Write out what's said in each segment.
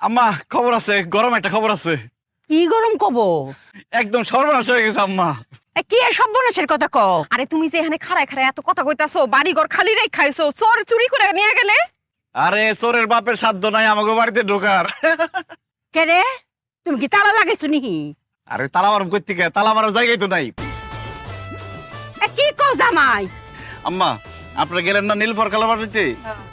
আম্মা খবর আছে, গরম একটা খবর আছে। কি গরম কব? একদম সর্বনাশ হয়ে গেছে আম্মা। কি আর সর্বনাশের কথা ক? আরে তুমি যে এখানে খাড়ায় খাড়ায় এত কথা কইতাছো, বাড়ি ঘর খালি রেখ খাইছো, চোর চুরি করে নিয়ে গেলে। আরে চোরের বাপের সাধ্য নাই আমাকে বাড়িতে ঢোকার। কে রে, তুমি কি তালা লাগাইছো নাকি? আরে তালা মারব কই থেকে, তালা মারার জায়গাই তো নাই। কি কও জামাই? আম্মা আপনারা গেলেন না নীলফর কালা বাড়িতে,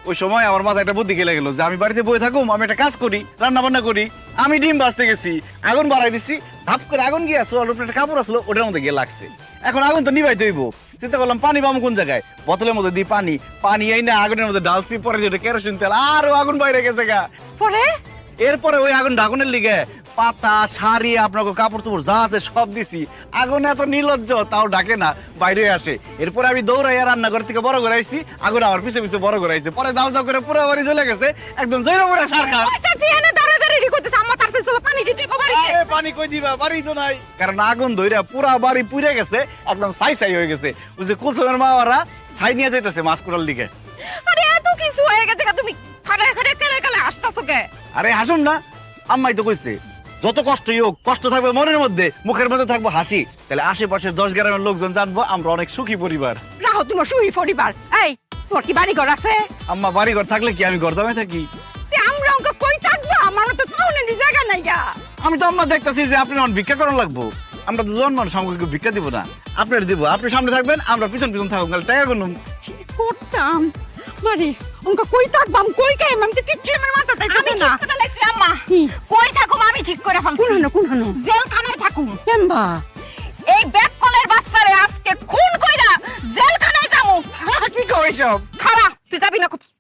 ওই সময় আমার মাথায় একটা বুদ্ধি গেলে গেল যে আমি বাড়িতে বসে থাকুম, আমি একটা কাজ করি, রান্না বান্না করি। আমি ডিম ভাজতে গেছি, আগুন বাড়াই দিচ্ছি, ধাপ করে আগুন গিয়ে চোয়াল উপরে একটা কাপড় আসলো, ওটার মধ্যে গিয়ে লাগছে। এখন আগুন তো নিভাইতে হইব, চিন্তা করলাম পানি পাবো কোন জায়গায়, বোতলের মধ্যে দিই পানি, পানি এই না আগুনের মধ্যে ডালছি, পরে যেটা কেরোসিন তেল, আরো আগুন বাইরে গেছে গা। পরে এরপরে ওই আগুন ঢাকুনের লিগে পাতা শাড়ি আপনাকে কাপড় চোপড় যা আছে সব দিছি, আগুন এত নির্লজ্জ তাও ডাকে না, বাইরে আসে। এরপরে আমি দৌড়াইয়া রান্নাঘর থেকে বড় করে আইছি, আগুন আমার পিছে পিছে বড় করে আইছে, পরে দাও দাও করে পুরো বাড়ি চলে গেছে, একদম জৈরা পুরা সরকার। কইতাছি এনে দাঁড়াদাঁড়ি কইতাছ, আম্মা তাড়াতাড়ি চলো পানি দিতে বাড়িতে। আরে পানি কই দিবা, বাড়ি তো নাই, কারণ আগুন ধইরা পুরা বাড়ি পুড়ে গেছে, একদম ছাই ছাই হয়ে গেছে। ওই যে কুসুমের মা ওরা ছাই নিয়ে যাইতেছে মাছ কুড়ার দিকে। আরে এত কিছু হয়ে গেছে, তুমি খাড়ায় খাড়ায় কেলে কেলে আসতাছো কে? আরে হাসুন না, আম্মাই তো কইছে যত কষ্টই হোক, কষ্ট থাকবে মনের মধ্যে, মুখের মধ্যে থাকবো হাসি, তাহলে আশেপাশের 10 গ্রামের লোকজন জানবো আমরা অনেক সুখী পরিবার। রাহো তোমার সুই পরিবার। এই তোমার কি বাড়ি ঘর আছে? আম্মা বাড়ি ঘর থাকলে কি আমি ঘর জামাই থাকি? আমরা অঙ্ক কই থাকবো? আমার তো টাউনের জায়গা নাই গা। আমি তো আম্মা দেখতেছি যে আপনি আমার ভিক্ষা করার লাগবো, আমরা তো জন মানুষ, আমাকে ভিক্ষা দিব না, আপনার দিব, আপনি সামনে থাকবেন, আমরা পিছন পিছন থাকুন, টাকা গুনুম। কি করতাম মারি, অঙ্ক কই থাকবাম, কই খাইম, আমি তো কিচ্ছু আমার মাথাটাই আমি না। ঠিক করে লাইছি আম্মা, কি? কই থাকুম আমি ঠিক করে ফেলছি। কোন হানো জেলখানায় থাকুম। কেমবা? এই ব্যাককলের বাচ্চারে আজকে খুন কইরা জেলখানায় যামু। কি কই সব? খাড়া, তুই যাবি না কোথাও?